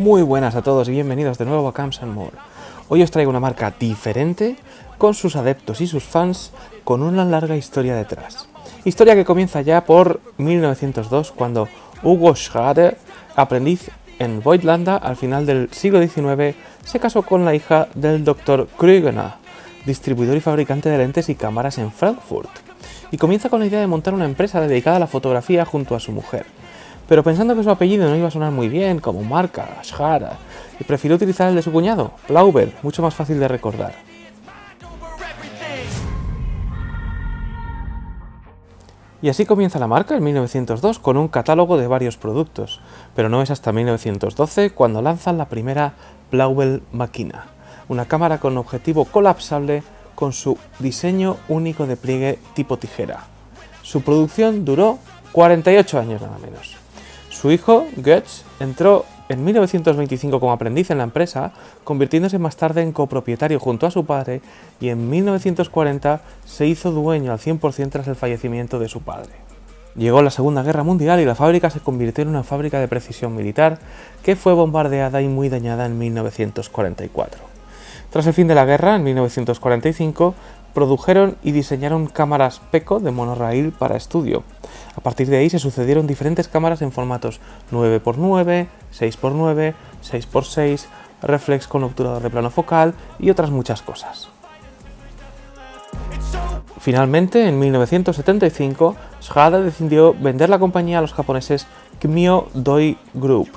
Muy buenas a todos y bienvenidos de nuevo a Camps & More. Hoy os traigo una marca diferente, con sus adeptos y sus fans, con una larga historia detrás. Historia que comienza ya por 1902, cuando Hugo Schrader, aprendiz en Voigtlander al final del siglo XIX, se casó con la hija del Dr. Krüger, distribuidor y fabricante de lentes y cámaras en Frankfurt. Y comienza con la idea de montar una empresa dedicada a la fotografía junto a su mujer. Pero pensando que su apellido no iba a sonar muy bien como marca, Schrader, y prefirió utilizar el de su cuñado, Blauber, mucho más fácil de recordar. Y así comienza la marca en 1902 con un catálogo de varios productos, pero no es hasta 1912 cuando lanzan la primera Blauber Machina, una cámara con objetivo colapsable con su diseño único de pliegue tipo tijera. Su producción duró 48 años nada menos. Su hijo, Götz, entró en 1925 como aprendiz en la empresa, convirtiéndose más tarde en copropietario junto a su padre, y en 1940 se hizo dueño al 100% tras el fallecimiento de su padre. Llegó la Segunda Guerra Mundial y la fábrica se convirtió en una fábrica de precisión militar que fue bombardeada y muy dañada en 1944. Tras el fin de la guerra, en 1945, produjeron y diseñaron cámaras Peco de monoraíl para estudio. A partir de ahí se sucedieron diferentes cámaras en formatos 9x9, 6x9, 6x6, reflex con obturador de plano focal y otras muchas cosas. Finalmente, en 1975, Schrader decidió vender la compañía a los japoneses Kymyo Doi Group.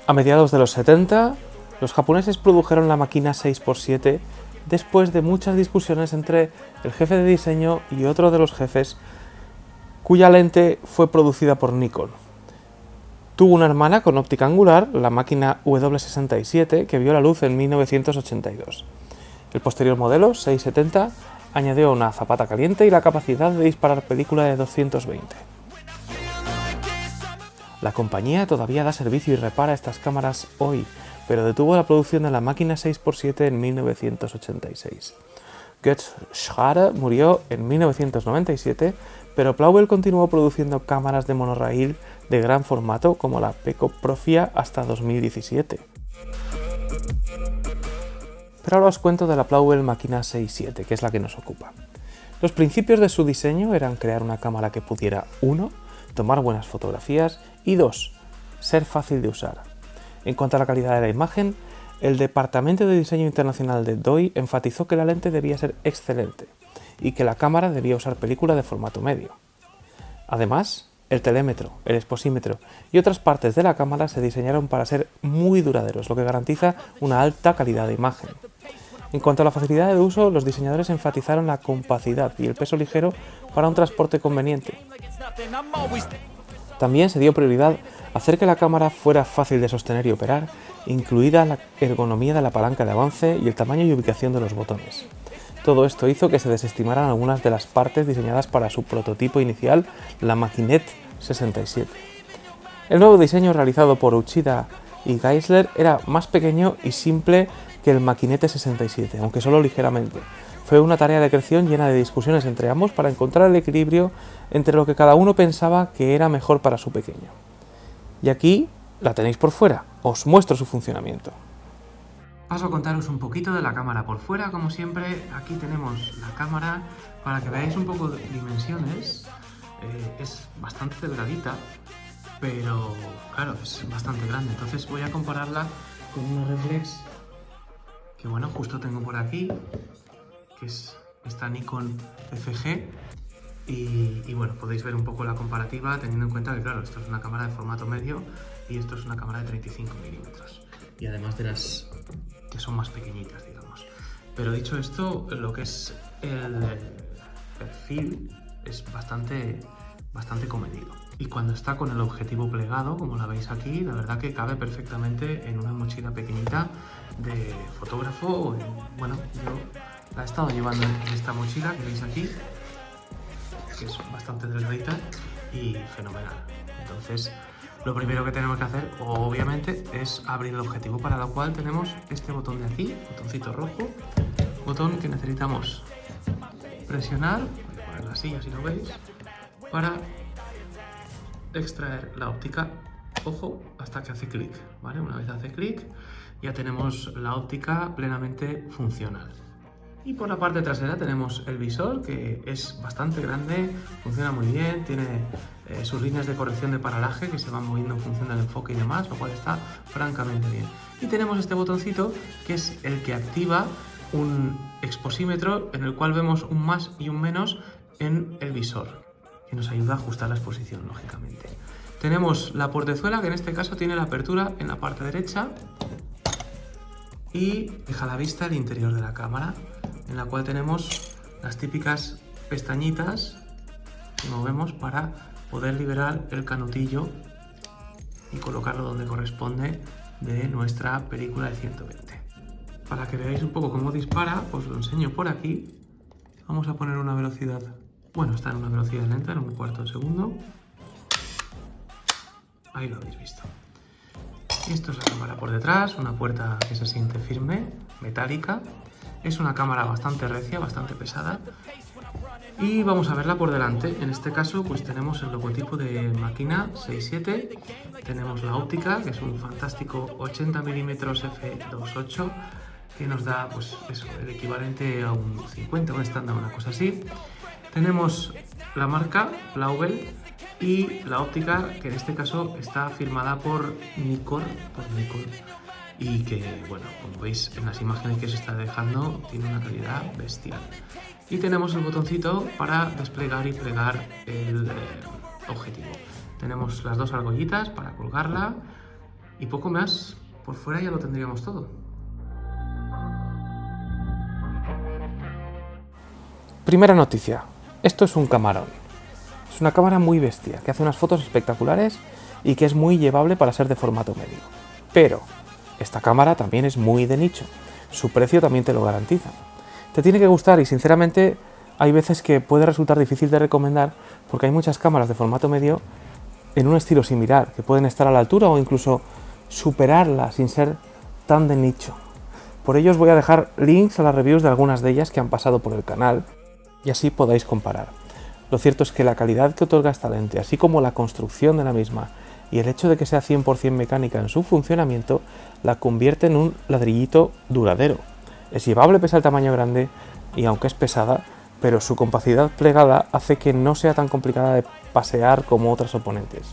A mediados de los 70, los japoneses produjeron la máquina 6x7 después de muchas discusiones entre el jefe de diseño y otro de los jefes, cuya lente fue producida por Nikon. Tuvo una hermana con óptica angular, la máquina W67, que vio la luz en 1982. El posterior modelo, 670, añadió una zapata caliente y la capacidad de disparar película de 220. La compañía todavía da servicio y repara estas cámaras hoy, pero detuvo la producción de la máquina 6x7 en 1986. Götz Schrader murió en 1997, pero Blauber continuó produciendo cámaras de monoraíl de gran formato como la Peco Profia hasta 2017. Pero ahora os cuento de la Blauber Machina 6.7, que es la que nos ocupa. Los principios de su diseño eran crear una cámara que pudiera 1. Tomar buenas fotografías y 2. Ser fácil de usar. En cuanto a la calidad de la imagen, el Departamento de Diseño Internacional de Doi enfatizó que la lente debía ser excelente y que la cámara debía usar película de formato medio. Además, el telémetro, el exposímetro y otras partes de la cámara se diseñaron para ser muy duraderos, lo que garantiza una alta calidad de imagen. En cuanto a la facilidad de uso, los diseñadores enfatizaron la compacidad y el peso ligero para un transporte conveniente. También se dio prioridad a hacer que la cámara fuera fácil de sostener y operar, incluida la ergonomía de la palanca de avance y el tamaño y ubicación de los botones. Todo esto hizo que se desestimaran algunas de las partes diseñadas para su prototipo inicial, la Maquinette 67. El nuevo diseño realizado por Uchida y Geissler era más pequeño y simple que el Maquinette 67, aunque solo ligeramente. Fue una tarea de creación llena de discusiones entre ambos para encontrar el equilibrio entre lo que cada uno pensaba que era mejor para su pequeño. Y aquí la tenéis por fuera, os muestro su funcionamiento. Paso a contaros un poquito de la cámara por fuera, como siempre. Aquí tenemos la cámara para que veáis un poco de dimensiones. Es bastante delgadita, pero claro, es bastante grande. Entonces voy a compararla con una reflex que bueno, justo tengo por aquí, que es esta Nikon FG. Y bueno, podéis ver un poco la comparativa teniendo en cuenta que claro, esto es una cámara de formato medio y esto es una cámara de 35 milímetros. Y además de las que son más pequeñitas, digamos. Pero dicho esto, lo que es el perfil es bastante comedido. Y cuando está con el objetivo plegado, como la veis aquí, la verdad que cabe perfectamente en una mochila pequeñita de fotógrafo. Bueno, yo la he estado llevando en esta mochila que veis aquí, que es bastante delgadita y fenomenal. Entonces, lo primero que tenemos que hacer, obviamente, es abrir el objetivo, para lo cual tenemos este botón de aquí, botoncito rojo, botón que necesitamos presionar, voy a ponerlo así, así lo veis, para extraer la óptica ojo, hasta que hace clic, ¿vale? Una vez hace clic, ya tenemos la óptica plenamente funcional. Y por la parte trasera tenemos el visor, que es bastante grande, funciona muy bien, tiene sus líneas de corrección de paralaje que se van moviendo en función del enfoque y demás, lo cual está francamente bien. Y tenemos este botoncito que es el que activa un exposímetro en el cual vemos un más y un menos en el visor, que nos ayuda a ajustar la exposición, lógicamente. Tenemos la portezuela, que en este caso tiene la apertura en la parte derecha y deja a la vista el interior de la cámara, en la cual tenemos las típicas pestañitas que movemos para poder liberar el canutillo y colocarlo donde corresponde de nuestra película de 120. Para que veáis un poco cómo dispara, os lo enseño por aquí. Vamos a poner una velocidad, bueno, está en una velocidad lenta, en un cuarto de segundo. Ahí lo habéis visto. Esto es la cámara por detrás, una puerta que se siente firme, metálica. Es una cámara bastante recia, bastante pesada. Y vamos a verla por delante. En este caso, pues tenemos el logotipo de Máquina 6.7. Tenemos la óptica, que es un fantástico 80 mm f2.8, que nos da, pues eso, el equivalente a un 50, un estándar, una cosa así. Tenemos la marca Blauvel y la óptica, que en este caso está firmada por Nikkor, y que, bueno, como veis en las imágenes que se está dejando, tiene una calidad bestial. Y tenemos el botoncito para desplegar y plegar el objetivo. Tenemos las dos argollitas para colgarla y poco más. Por fuera ya lo tendríamos todo. Primera noticia. Esto es un camarón. Es una cámara muy bestia, que hace unas fotos espectaculares y que es muy llevable para ser de formato medio. Pero esta cámara también es muy de nicho. Su precio también te lo garantiza. Te tiene que gustar y sinceramente hay veces que puede resultar difícil de recomendar porque hay muchas cámaras de formato medio en un estilo similar que pueden estar a la altura o incluso superarla sin ser tan de nicho. Por ello os voy a dejar links a las reviews de algunas de ellas que han pasado por el canal y así podáis comparar. Lo cierto es que la calidad que otorga esta lente, así como la construcción de la misma y el hecho de que sea 100% mecánica en su funcionamiento, la convierte en un ladrillito duradero. Es llevable pese al tamaño grande y aunque es pesada, pero su compacidad plegada hace que no sea tan complicada de pasear como otras oponentes.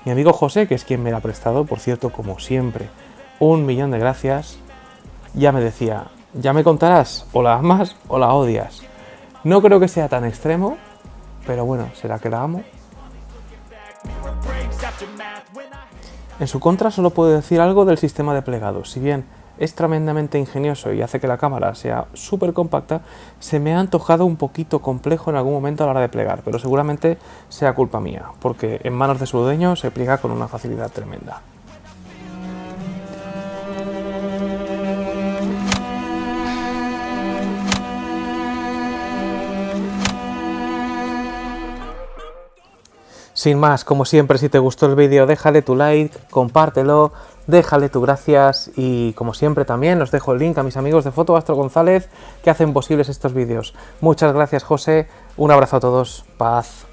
Mi amigo José, que es quien me la ha prestado, por cierto, como siempre, 1.000.000 de gracias, ya me decía, ya me contarás, o la amas o la odias. No creo que sea tan extremo, pero bueno, será que la amo. En su contra solo puedo decir algo del sistema de plegado. Si bien es tremendamente ingenioso y hace que la cámara sea súper compacta, se me ha antojado un poquito complejo en algún momento a la hora de plegar, pero seguramente sea culpa mía, porque en manos de su dueño se pliega con una facilidad tremenda. Sin más, como siempre, si te gustó el vídeo, déjale tu like, compártelo, déjale tu gracias y, como siempre, también os dejo el link a mis amigos de Fotogastro González que hacen posibles estos vídeos. Muchas gracias, José, un abrazo a todos, paz.